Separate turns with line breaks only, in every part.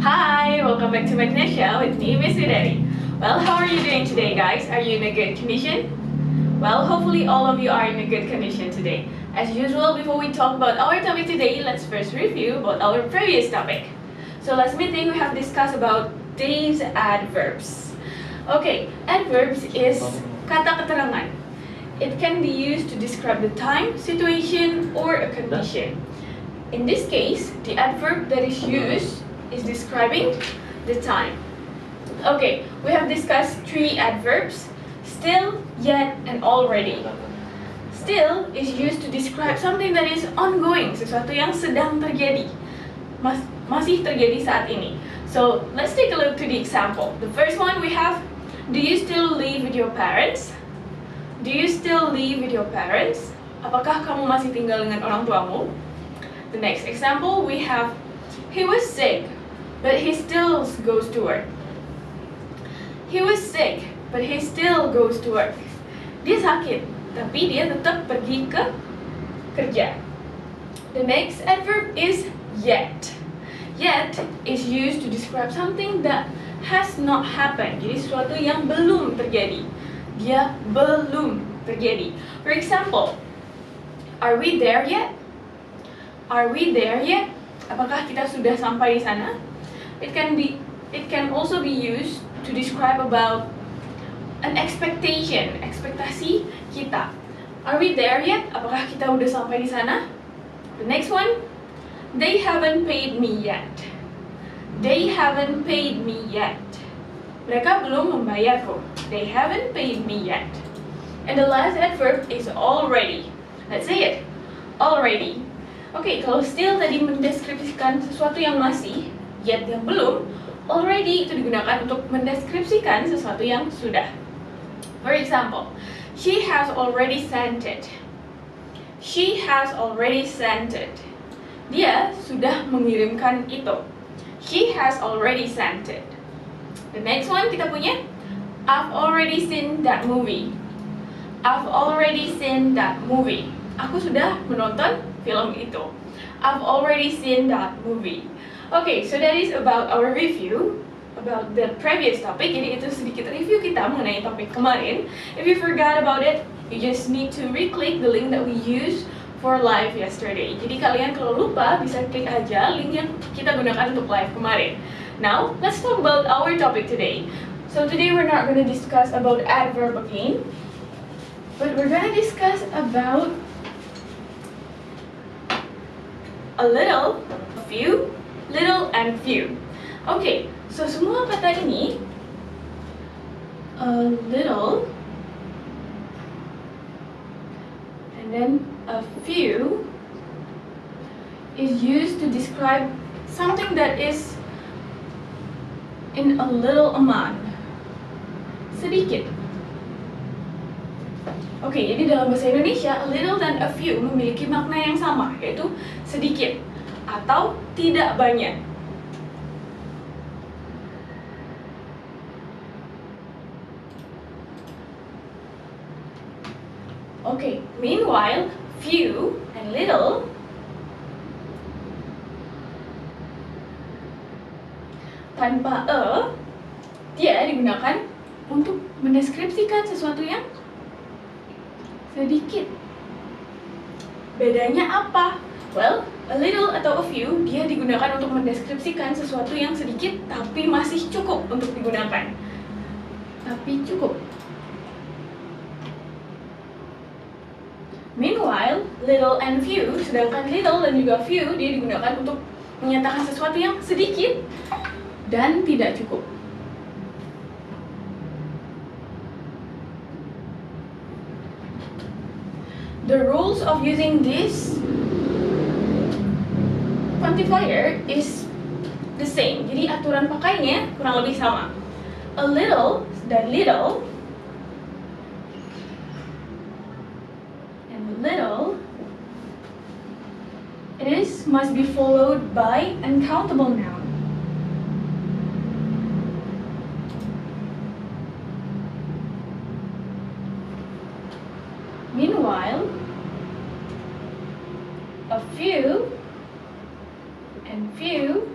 Hi, welcome back to Magnesia with me, Miss Udari. Well, how are you doing today, guys? Are you in a good condition? Well, hopefully all of you are in a good condition today. As usual, before we talk about our topic today, let's first review about our previous topic. So last meeting we have discussed about these adverbs. Okay, adverbs is kata keterangan. It can be used to describe the time, situation, or a condition. In this case, the adverb that is used is describing the time. Okay, we have discussed three adverbs: still, yet, and already. Still is used to describe something that is ongoing, sesuatu yang sedang terjadi, masih terjadi saat ini. So let's take a look to the example. The first one we have: do you still live with your parents? Do you still live with your parents? Apakah kamu masih tinggal dengan orang tuamu? The next example we have: he was sick, but he still goes to work. He was sick, but he still goes to work. Dia sakit, tapi dia tetap pergi ke kerja. The next adverb is yet. Yet is used to describe something that has not happened. Jadi sesuatu yang belum terjadi. Dia belum terjadi. For example, are we there yet? Are we there yet? Apakah kita sudah sampai di sana? It can also be used to describe about an expectation, ekspektasi kita. Are we there yet? Apakah kita udah sampai di sana? The next one, they haven't paid me yet. They haven't paid me yet. Mereka belum membayarku. They haven't paid me yet. And the last adverb is already. Let's say it. Already. Oke, kalau still tadi mendeskripsikan sesuatu yang masih, yet yang belum, already itu digunakan untuk mendeskripsikan sesuatu yang sudah. For example, she has already sent it. She has already sent it. Dia sudah mengirimkan itu. She has already sent it. The next one kita punya, I've already seen that movie. I've already seen that movie. Aku sudah menonton film itu. I've already seen that movie. Okay, so that is about our review about the previous topic. Jadi itu sedikit review kita mengenai topik kemarin. If you forgot about it, you just need to re-click the link that we used for live yesterday. Jadi kalian kalau lupa bisa klik aja link yang kita gunakan untuk live kemarin. Now, let's talk about our topic today. So today we're not going to discuss about adverb again, but we're going to discuss about a little, a few, little, and few. Okay, so semua kata ini, a little, and then a few, is used to describe something that is in a little amount. Sedikit. Oke, jadi dalam bahasa Indonesia, a little dan a few memiliki makna yang sama, yaitu sedikit atau tidak banyak. Oke, meanwhile, few and little tanpa dia digunakan untuk mendeskripsikan sesuatu yang sedikit. Bedanya apa? Well, a little atau a few dia digunakan untuk mendeskripsikan sesuatu yang sedikit tapi masih cukup untuk digunakan. Tapi cukup. Meanwhile, little and few, sedangkan little dan juga few dia digunakan untuk menyatakan sesuatu yang sedikit dan tidak cukup. The rules of using this quantifier is the same. Jadi aturan pakainya kurang lebih sama. A little dan little, and little, must be followed by uncountable noun. Meanwhile, a few and few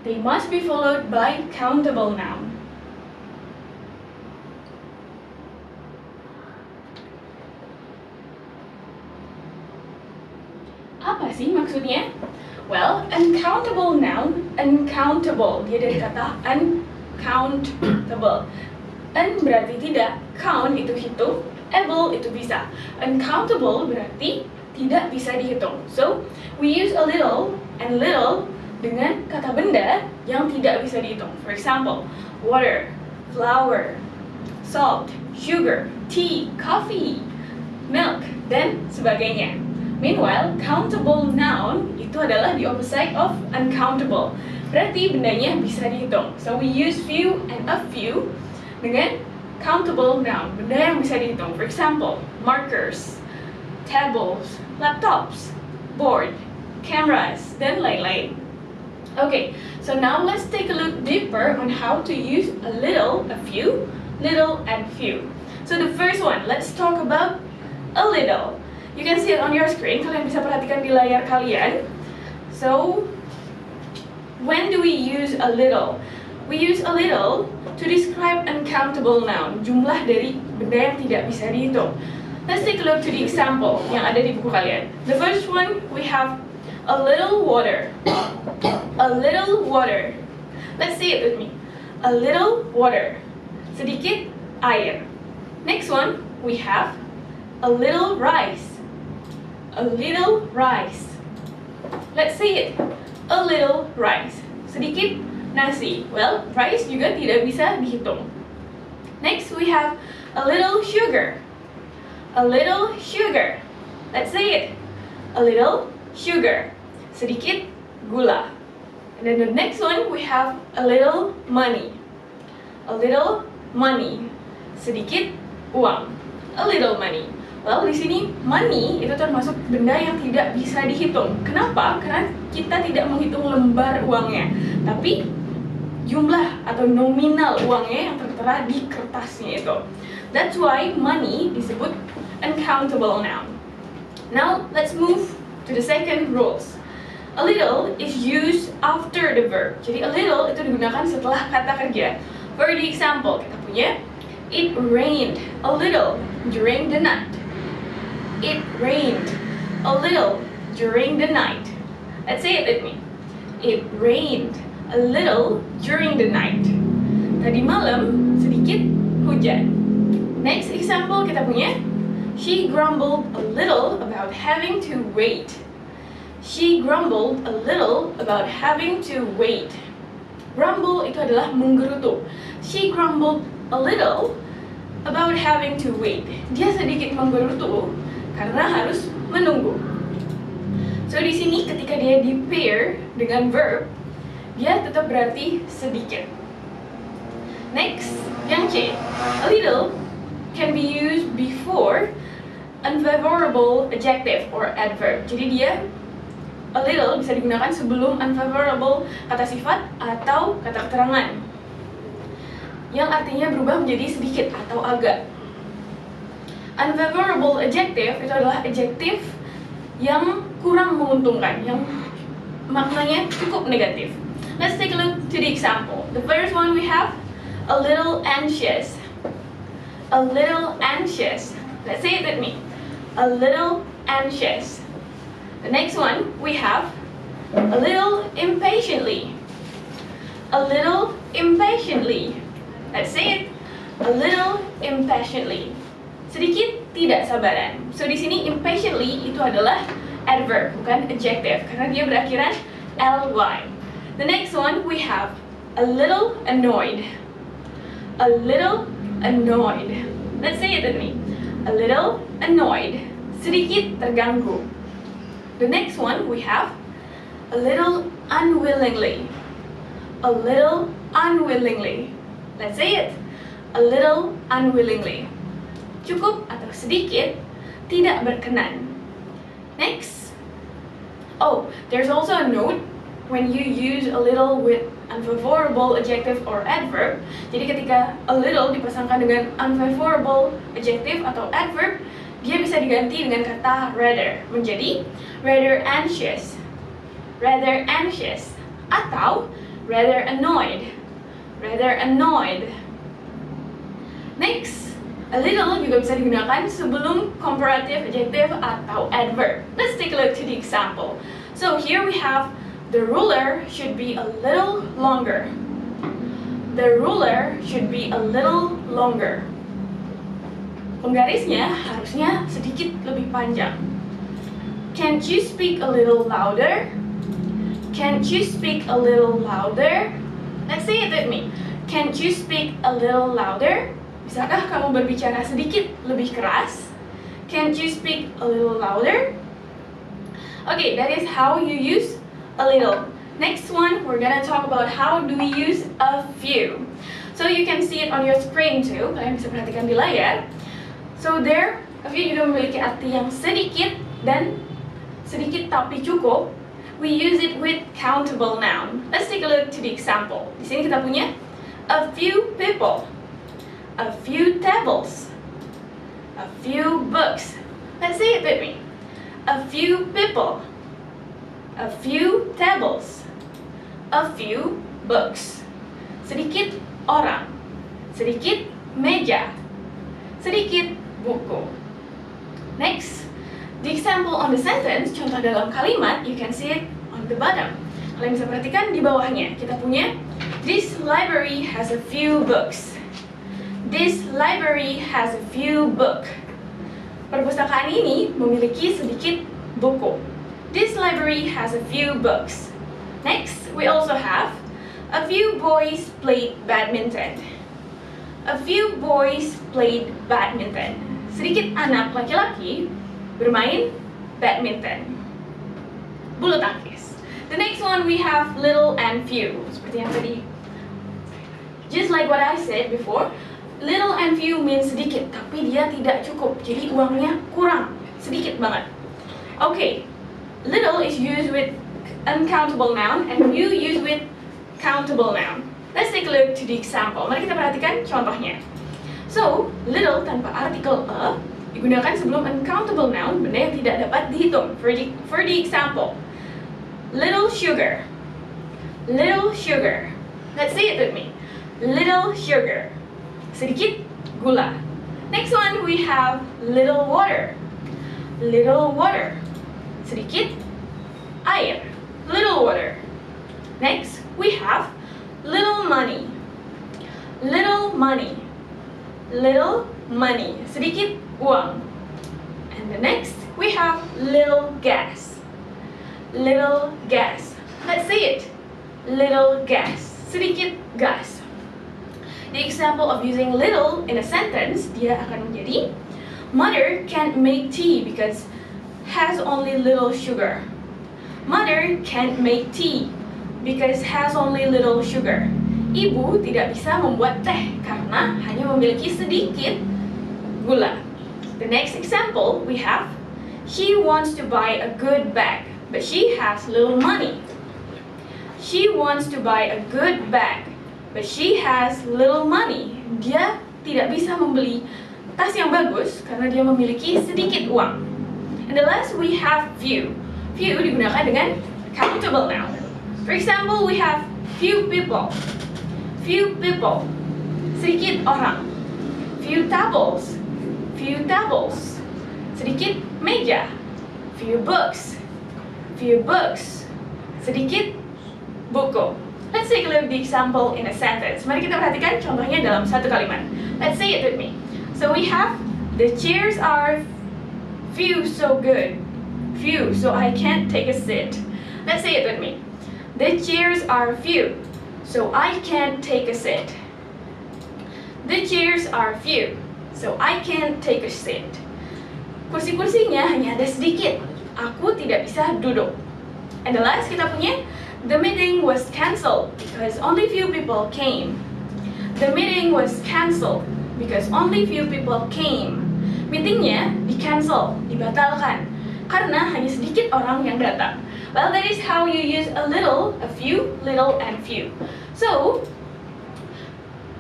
They must be followed by countable noun. Apa sih maksudnya? Well, uncountable noun, uncountable. Dia dari kata uncountable. Un berarti tidak, count itu hitung, able itu bisa. Uncountable berarti tidak bisa dihitung. So, we use a little and little dengan kata benda yang tidak bisa dihitung. For example, water, flour, salt, sugar, tea, coffee, milk, dan sebagainya. Meanwhile, countable noun itu adalah the opposite of uncountable. Berarti bendanya bisa dihitung. So we use few and a few dengan countable noun, benda yang bisa dihitung. For example, markers, tables, laptops, board, cameras, dan lain-lain. Okay, so now let's take a look deeper on how to use a little, a few, little, and few. So the first one, let's talk about a little. You can see it on your screen, kalian bisa perhatikan di layar kalian. So, when do we use a little? We use a little to describe uncountable noun, jumlah dari benda yang tidak bisa dihitung. Let's take a look to the example yang ada di buku kalian. The first one, we have a little water. A little water. Let's say it with me. A little water. Sedikit air. Next one, we have a little rice. A little rice. Let's say it. A little rice. Sedikit nasi. Well, rice juga tidak bisa dihitung. Next, we have a little sugar. A little sugar. Let's say it. A little sugar. Sedikit gula. And then the next one, we have a little money. A little money. Sedikit uang. A little money. Well, di sini money itu termasuk benda yang tidak bisa dihitung. Kenapa? Karena kita tidak menghitung lembar uangnya, tapi jumlah atau nominal uangnya yang tertera di kertasnya itu. That's why money disebut uncountable noun. Now, let's move to the second rules. A little is used after the verb. Jadi a little itu digunakan setelah kata kerja. For the example, kita punya it rained a little during the night. It rained a little during the night. Let's say it with me. It rained a little during the night. Tadi malam sedikit hujan. Next example kita punya, she grumbled a little about having to wait. She grumbled a little about having to wait. Grumble itu adalah menggerutu. She grumbled a little about having to wait. Dia sedikit menggerutu karena harus menunggu. So di sini ketika dia di pair dengan verb, dia tetap berarti sedikit. Next, yang C. A little can be used before unfavorable adjective or adverb. Jadi dia a little bisa digunakan sebelum unfavorable kata sifat atau kata keterangan yang artinya berubah menjadi sedikit atau agak. Unfavorable adjective itu adalah adjektif yang kurang menguntungkan, yang maknanya cukup negatif. Let's take a look to the example. The first one we have a little anxious. A little anxious. Let's say it with me. A little anxious. The next one we have a little impatiently. A little impatiently. Let's say it. A little impatiently. Sedikit tidak sabaran. So di sini impatiently itu adalah adverb, bukan adjective, karena dia berakhiran ly. The next one we have a little annoyed. A little annoyed. Let's say it with me. A little annoyed. Sedikit terganggu. The next one we have a little unwillingly. A little unwillingly. Let's say it. A little unwillingly. Cukup atau sedikit tidak berkenan. Next. Oh, there's also a note when you use a little with unfavorable adjective or adverb. Jadi ketika a little dipasangkan dengan unfavorable adjective atau adverb, dia bisa diganti dengan kata rather, menjadi rather anxious, atau rather annoyed, rather annoyed. Next, a little juga bisa digunakan sebelum comparative adjective atau adverb. Let's take a look to the example. So here we have the ruler should be a little longer. The ruler should be a little longer. Penggarisnya harusnya sedikit lebih panjang. Can't you speak a little louder? Can't you speak a little louder? Let's say it with me. Can't you speak a little louder? Bisakah kamu berbicara sedikit lebih keras? Can't you speak a little louder? Okay, that is how you use a little. Next one, we're gonna talk about how do we use a few. So you can see it on your screen too. Kalian bisa perhatikan di layar. So there, a few juga memiliki arti yang sedikit dan sedikit tapi cukup. We use it with countable noun. Let's take a look to the example. Di sini kita punya a few people, a few tables, a few books. Let's say it with me. A few people, a few tables, a few books. Sedikit orang, sedikit meja, sedikit buku. Next, the example on the sentence, contoh dalam kalimat, you can see it on the bottom. Kalian bisa perhatikan di bawahnya. Kita punya, this library has a few books. This library has a few books. Perpustakaan ini memiliki sedikit buku. This library has a few books. Next, we also have, a few boys played badminton. A few boys played badminton. Sedikit anak laki-laki bermain badminton, bulu tangkis. The next one we have little and few. Seperti yang tadi. Just like what I said before, little and few means sedikit, tapi dia tidak cukup. Jadi uangnya kurang, sedikit banget. Okay, little is used with uncountable noun and few used with countable noun. Let's take a look to the example. Mari kita perhatikan contohnya. So, little tanpa artikel a digunakan sebelum uncountable noun, benda yang tidak dapat dihitung. For the example, little sugar, little sugar. Let's say it with me. Little sugar, sedikit gula. Next one we have little water, little water, sedikit air, little water. Next we have little money, little money, little money, sedikit uang. And the next we have little gas, little gas. Let's say it, little gas, sedikit gas. The example of using little in a sentence, dia akan menjadi, mother can't make tea because has only little sugar. Mother can't make tea because has only little sugar. Ibu tidak bisa membuat teh karena hanya memiliki sedikit gula. The next example we have, she wants to buy a good bag, but she has little money. She wants to buy a good bag, but she has little money. Dia tidak bisa membeli tas yang bagus karena dia memiliki sedikit uang. And the last we have few. Few digunakan dengan countable noun. For example, we have few people. Few people, sedikit orang. Few tables, few tables, sedikit meja. Few books, sedikit buku. Let's take a look at the example in a sentence. Mari kita perhatikan contohnya dalam satu kalimat. Let's say it with me. So we have, the chairs are few so good. Few, so I can't take a seat. Let's say it with me. The chairs are few, so I can't take a seat. The chairs are few, so I can't take a seat. Kursi-kursinya hanya ada sedikit. Aku tidak bisa duduk. And the last kita punya, the meeting was cancelled because only few people came. The meeting was cancelled because only few people came. Meetingnya di-cancel, dibatalkan, karena hanya sedikit orang yang datang. Well, that is how you use a little, a few, little, and few. So,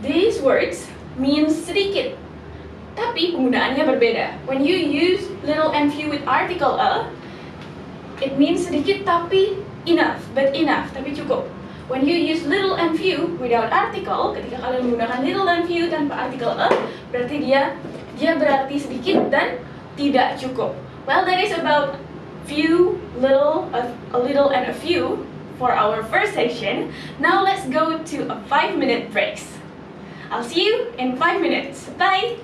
these words mean sedikit, tapi penggunaannya berbeda. When you use little and few with article a, it means sedikit tapi enough, but enough, tapi cukup. When you use little and few without article, ketika kalian menggunakan little and few tanpa artikel a, berarti dia berarti sedikit dan tidak cukup. Well, that is about few, little, a little and a few for our first session. Now let's go to a 5-minute breaks. I'll see you in 5 minutes. Bye!